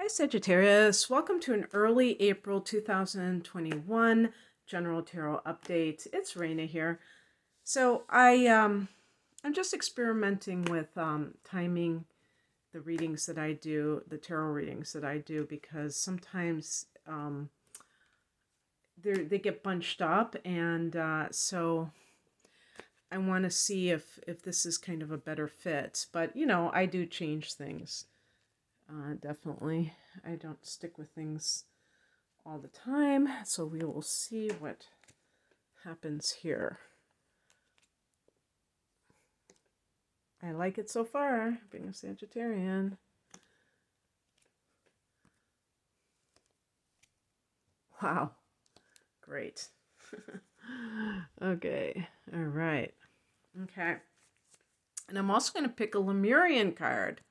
Hi Sagittarius, welcome to an early April 2021 general tarot update. It's Raina here. So I'm just experimenting with timing the readings that I do, the tarot readings that I do, because sometimes they get bunched up, and so I want to see if this is kind of a better fit. But I do change things. Definitely, I don't stick with things all the time, so we will see what happens here. I like it so far, being a Sagittarian. Wow, great. Okay, all right. Okay, and I'm also going to pick a Lemurian card.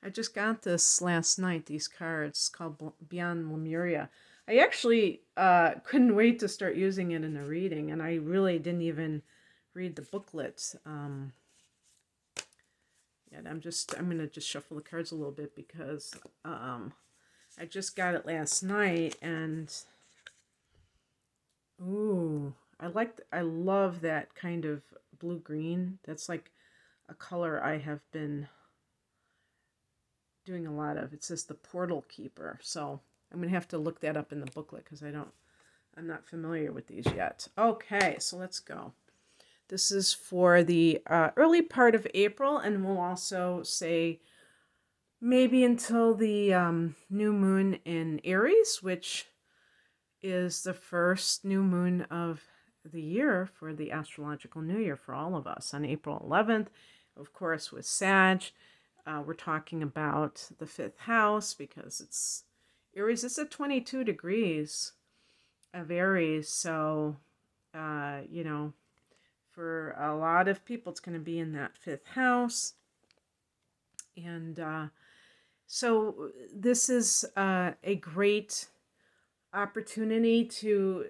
I just got this last night, these cards called Beyond Lemuria. I actually couldn't wait to start using it in a reading, and I really didn't even read the booklet yet. I'm going to just shuffle the cards a little bit because I just got it last night, and ooh, I love that kind of blue-green. That's like a color I have been doing a lot of. It says the Portal Keeper. So I'm going to have to look that up in the booklet because I'm not familiar with these yet. Okay, so let's go. This is for the early part of April, and we'll also say maybe until the new moon in Aries, which is the first new moon of the year for the astrological new year for all of us on April 11th. Of course, with Sag, we're talking about the fifth house because it's Aries. It's at 22 degrees of Aries. So, for a lot of people, it's going to be in that fifth house. And so this is a great opportunity to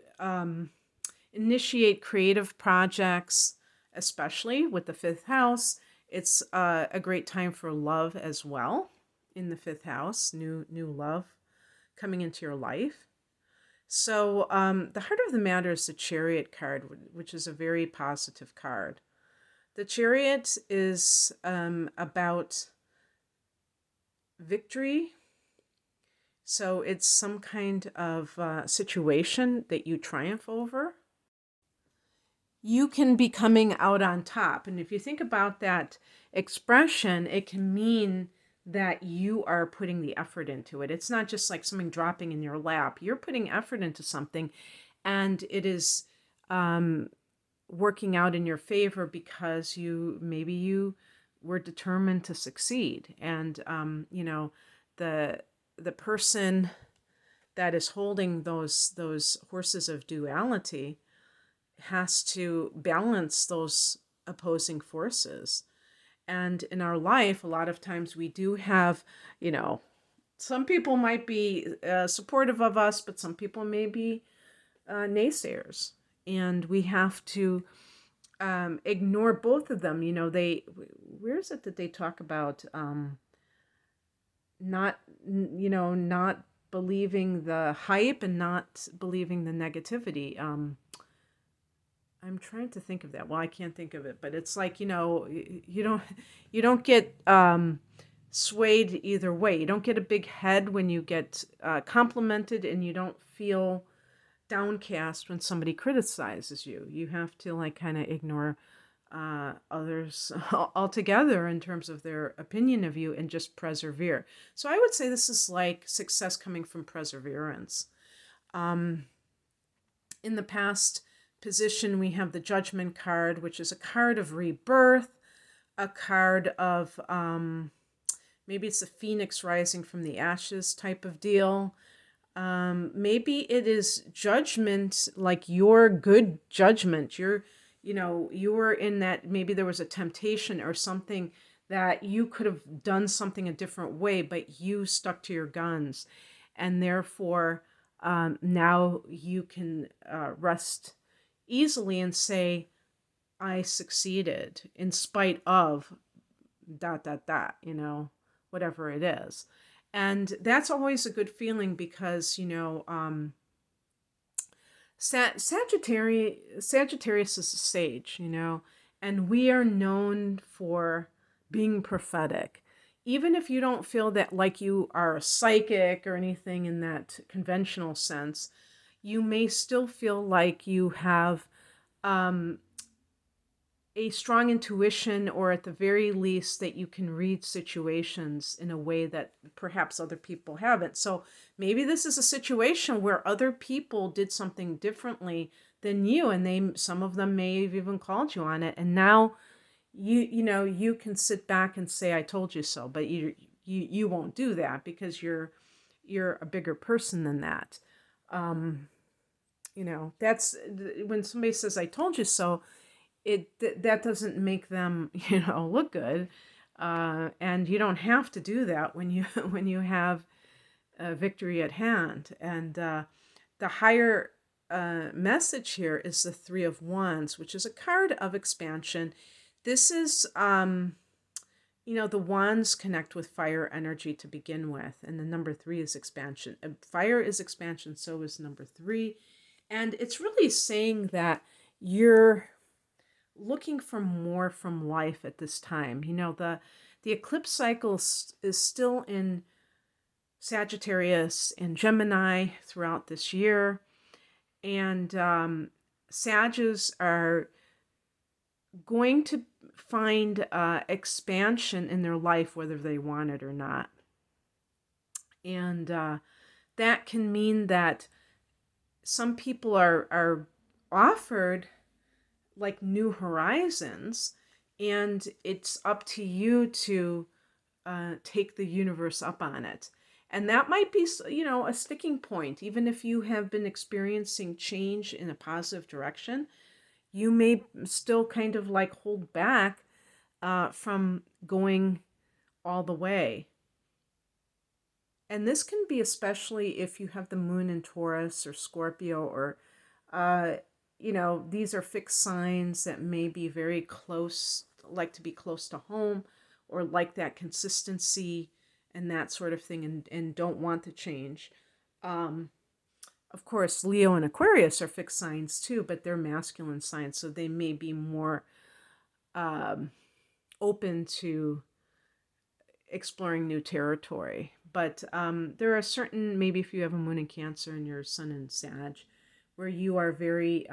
initiate creative projects, especially with the fifth house. It's a great time for love as well in the fifth house, new love coming into your life. So the heart of the matter is the Chariot card, which is a very positive card. The Chariot is about victory. So it's some kind of situation that you triumph over. You can be coming out on top. And if you think about that expression, it can mean that you are putting the effort into it. It's not just like something dropping in your lap. You're putting effort into something, and it is working out in your favor because maybe you were determined to succeed. And the person that is holding those horses of duality has to balance those opposing forces. And in our life, a lot of times we do have, some people might be supportive of us, but some people may be naysayers. And we have to ignore both of them. Where is it that they talk about not believing the hype and not believing the negativity? I'm trying to think of that. Well, I can't think of it, but it's like, you don't get swayed either way. You don't get a big head when you get complimented, and you don't feel downcast when somebody criticizes you. You have to kind of ignore others altogether in terms of their opinion of you and just persevere. So I would say this is like success coming from perseverance. In the past position, we have the Judgment card, which is a card of rebirth, a card of maybe it's a phoenix rising from the ashes type of deal. Maybe it is judgment, like your good judgment. You were in that, maybe there was a temptation or something that you could have done something a different way, but you stuck to your guns. And therefore, now you can rest easily and say, I succeeded in spite of ... whatever it is. And that's always a good feeling because, Sagittarius is a sage, and we are known for being prophetic. Even if you don't feel that like you are a psychic or anything in that conventional sense, you may still feel like you have um, a strong intuition, or at the very least that you can read situations in a way that perhaps other people haven't. So maybe this is a situation where other people did something differently than you, and some of them may have even called you on it, and now you can sit back and say I told you so, but you won't do that because you're a bigger person than that. um that's when somebody says I told you so, that doesn't make them look good, and you don't have to do that when you when you have a victory at hand. And the higher message here is the Three of Wands, which is a card of expansion. This is the wands connect with fire energy to begin with, and the number three is expansion. Fire is expansion, so is number three. And it's really saying that you're looking for more from life at this time. The eclipse cycle is still in Sagittarius and Gemini throughout this year. And Sages are going to find expansion in their life, whether they want it or not. And that can mean that some people are offered like new horizons, and it's up to you to take the universe up on it. And that might be, a sticking point. Even if you have been experiencing change in a positive direction, you may still kind of like hold back from going all the way. And this can be especially if you have the moon in Taurus or Scorpio, or these are fixed signs that may be very close, like to be close to home, or like that consistency and that sort of thing, and don't want to change. Of course, Leo and Aquarius are fixed signs too, but they're masculine signs, so they may be more open to exploring new territory. But there are certain, maybe if you have a moon in Cancer and your sun in Sag, where you are very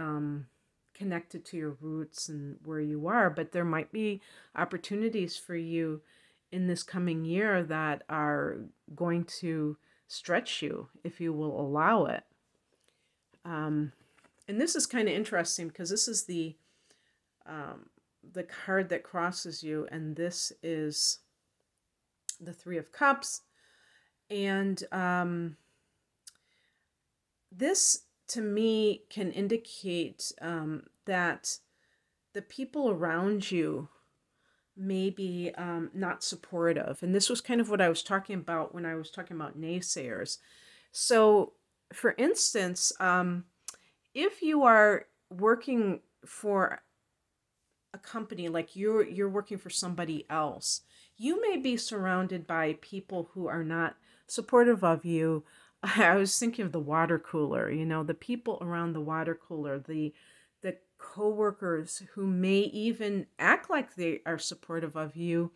connected to your roots and where you are, but there might be opportunities for you in this coming year that are going to stretch you if you will allow it. And this is kind of interesting because this is the card that crosses you, and this is the Three of Cups. And this to me can indicate that the people around you may be not supportive. And this was kind of what I was talking about when I was talking about naysayers. So, for instance, if you are working for a company, like you're working for somebody else, you may be surrounded by people who are not supportive of you. I was thinking of the water cooler, the people around the water cooler, the coworkers who may even act like they are supportive of you,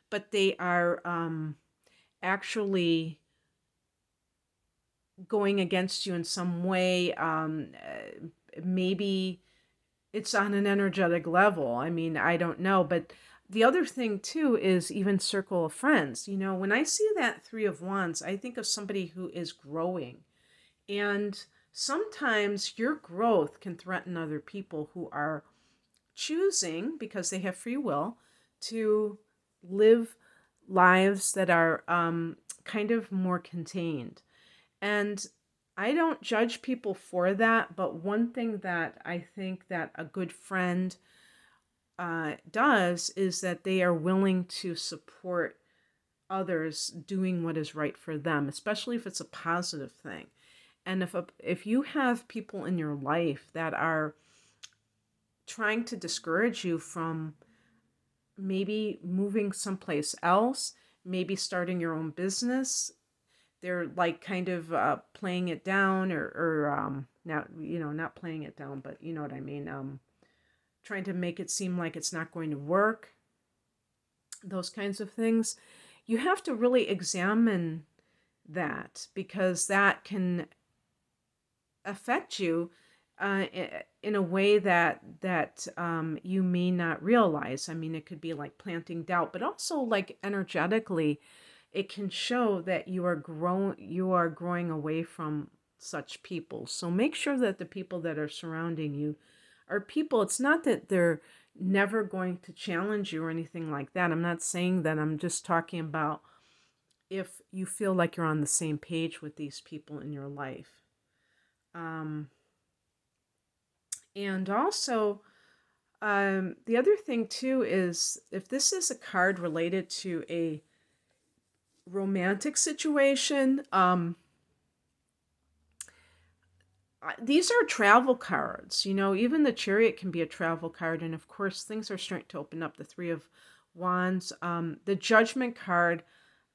but they are actually going against you in some way. Maybe it's on an energetic level. I mean, I don't know. But the other thing too is even circle of friends. When I see that Three of Wands, I think of somebody who is growing. And sometimes your growth can threaten other people who are choosing, because they have free will, to live lives that are kind of more contained. And I don't judge people for that, but one thing that I think that a good friend does is that they are willing to support others doing what is right for them, especially if it's a positive thing. And if you have people in your life that are trying to discourage you from maybe moving someplace else, maybe starting your own business, they're like kind of playing it down, or not, not playing it down, but you know what I mean, trying to make it seem like it's not going to work, those kinds of things. You have to really examine that, because that can affect you in a way that you may not realize. I mean, it could be like planting doubt, but also like energetically, it can show that you are growing away from such people. So make sure that the people that are surrounding you are people. It's not that they're never going to challenge you or anything like that. I'm not saying that. I'm just talking about if you feel like you're on the same page with these people in your life. Um, and also, the other thing too is, if this is a card related to a romantic situation, these are travel cards. Even the Chariot can be a travel card, and of course, things are starting to open up. The Three of Wands, the Judgment card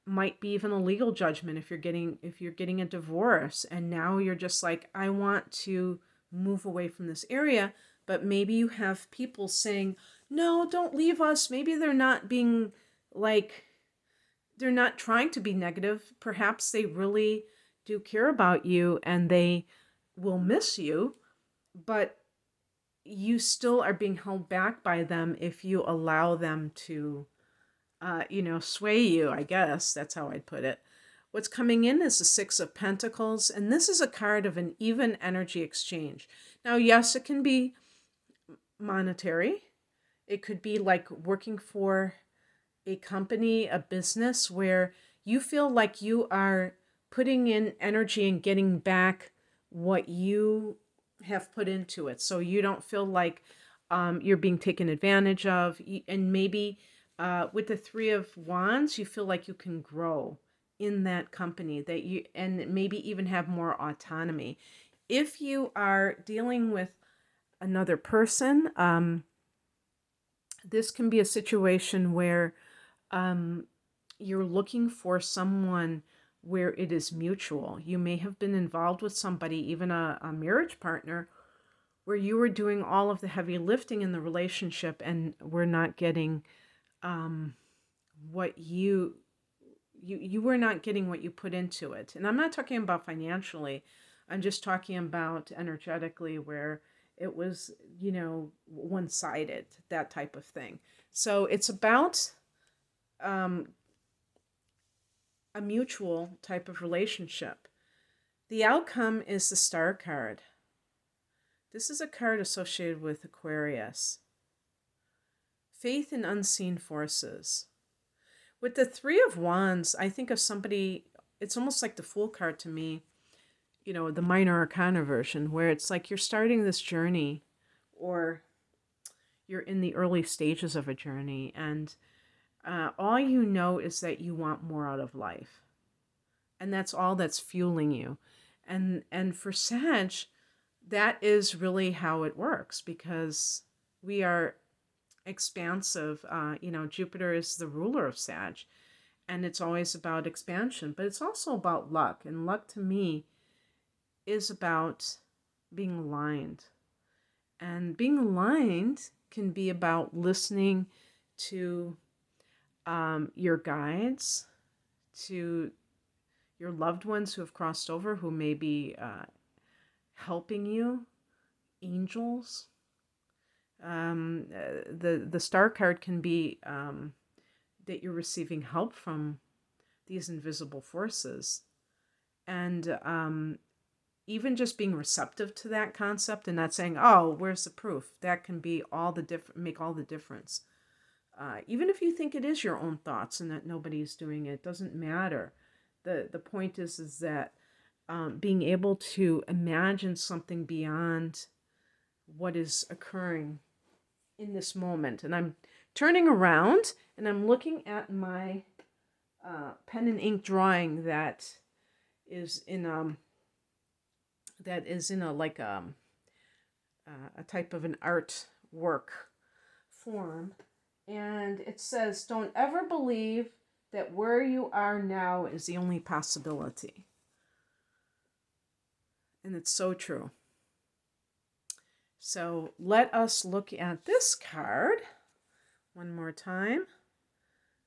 might be even a legal judgment if you're getting a divorce, and now you're just like, I want to move away from this area, but maybe you have people saying, no, don't leave us. Maybe they're not being like, they're not trying to be negative. Perhaps they really do care about you and they will miss you, but you still are being held back by them if you allow them to sway you, I guess. That's how I'd put it. What's coming in is the Six of Pentacles, and this is a card of an even energy exchange. Now, yes, it can be monetary. It could be like working for a company, a business, where you feel like you are putting in energy and getting back what you have put into it. So you don't feel like you're being taken advantage of. And maybe with the Three of Wands, you feel like you can grow in that company, and maybe even have more autonomy. If you are dealing with another person, this can be a situation where you're looking for someone where it is mutual. You may have been involved with somebody, even a marriage partner, where you were doing all of the heavy lifting in the relationship and were not getting what you were not getting what you put into it. And I'm not talking about financially. I'm just talking about energetically, where it was, one-sided, that type of thing. So it's about a mutual type of relationship. The outcome is the Star card. This is a card associated with Aquarius. Faith in unseen forces. With the Three of Wands, I think of somebody, it's almost like the Fool card to me, the Minor Arcana version, where it's like you're starting this journey, or you're in the early stages of a journey, and all you know is that you want more out of life. And that's all that's fueling you. And for Sag, that is really how it works, because we are expansive. Jupiter is the ruler of Sag, and it's always about expansion, but it's also about luck. And luck to me is about being aligned. And being aligned can be about listening to your guides, to your loved ones who have crossed over, who may be helping you, angels. The Star card can be that you're receiving help from these invisible forces, and even just being receptive to that concept and not saying, "Oh, where's the proof?" That can be make all the difference. Even if you think it is your own thoughts and that nobody's doing it, doesn't matter. The point is that being able to imagine something beyond what is occurring in this moment. And I'm turning around and I'm looking at my pen and ink drawing that is in a type of an artwork form, and it says, "Don't ever believe that where you are now is the only possibility. And it's so true. So let us look at this card one more time.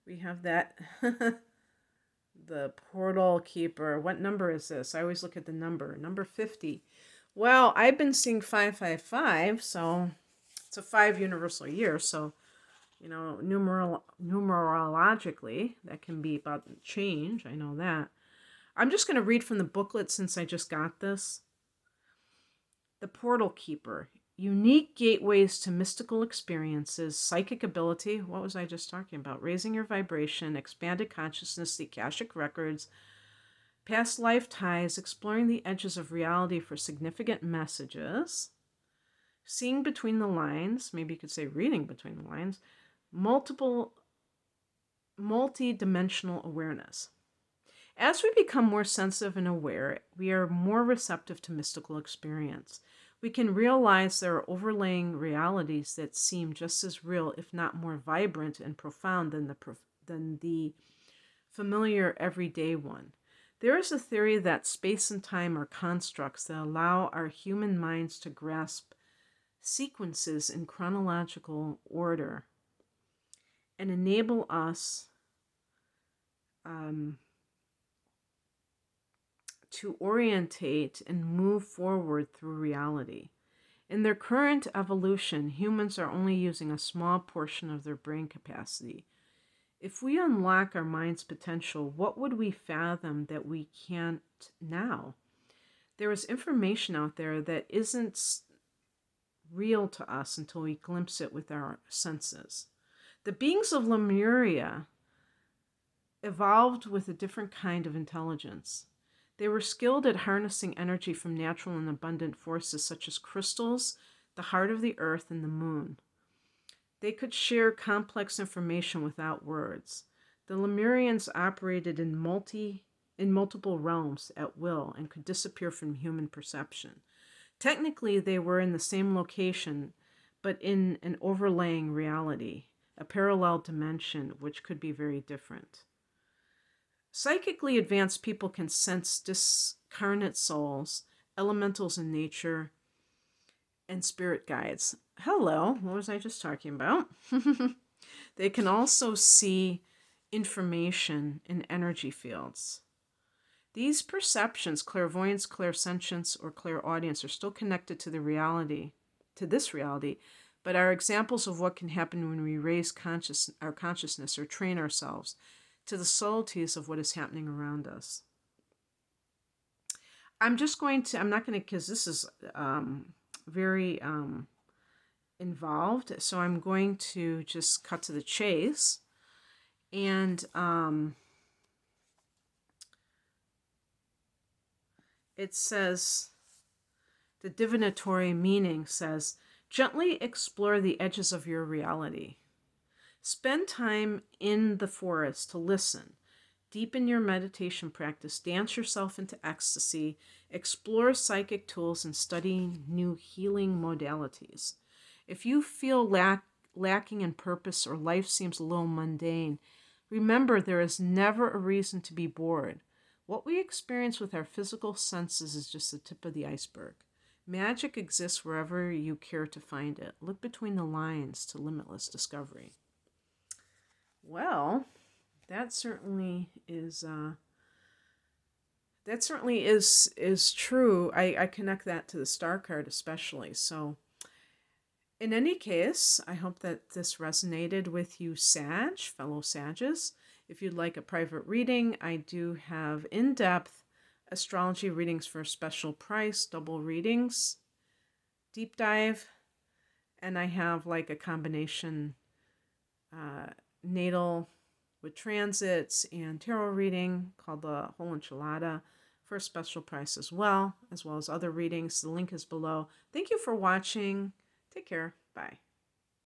We have that, the portal keeper. What number is this? I always look at the number 50. Well, I've been seeing 555, so it's a 5 universal year. So, you know, numerologically, that can be about change. I know that. I'm just going to read from the booklet since I just got this. The portal keeper. Unique gateways to mystical experiences, psychic ability. What was I just talking about? Raising your vibration, expanded consciousness, the Akashic records, past life ties, exploring the edges of reality for significant messages, seeing between the lines, maybe you could say reading between the lines, multi-dimensional awareness. As we become more sensitive and aware, we are more receptive to mystical experience. We can realize there are overlaying realities that seem just as real, if not more vibrant and profound than the familiar everyday one. There is a theory that space and time are constructs that allow our human minds to grasp sequences in chronological order and enable us to orientate and move forward through reality. In their current evolution, humans are only using a small portion of their brain capacity. If we unlock our mind's potential, what would we fathom that we can't now? There is information out there that isn't real to us until we glimpse it with our senses. The beings of Lemuria evolved with a different kind of intelligence. They were skilled at harnessing energy from natural and abundant forces such as crystals, the heart of the earth, and the moon. They could share complex information without words. The Lemurians operated in multiple realms at will and could disappear from human perception. Technically, they were in the same location, but in an overlaying reality, a parallel dimension which could be very different. Psychically advanced people can sense discarnate souls, elementals in nature, and spirit guides. Hello, what was I just talking about? They can also see information in energy fields. These perceptions, clairvoyance, clairsentience, or clairaudience, are still connected to this reality, but are examples of what can happen when we raise our consciousness or train ourselves to the subtleties of what is happening around us. I'm not going to, because this is very involved, so I'm going to just cut to the chase. And it says, the divinatory meaning says, gently explore the edges of your reality. Spend time in the forest to listen. Deepen your meditation practice. Dance yourself into ecstasy. Explore psychic tools and study new healing modalities. If you feel lacking in purpose or life seems a little mundane, remember there is never a reason to be bored. What we experience with our physical senses is just the tip of the iceberg. Magic exists wherever you care to find it. Look between the lines to limitless discovery. Well, that certainly is true. I connect that to the star card especially. So in any case, I hope that this resonated with you, fellow Sages. If you'd like a private reading, I do have in-depth astrology readings for a special price, double readings, deep dive, and I have like a combination natal with transits and tarot reading called the Whole Enchilada for a special price as well as other readings. The link is below. Thank you for watching. Take care. Bye.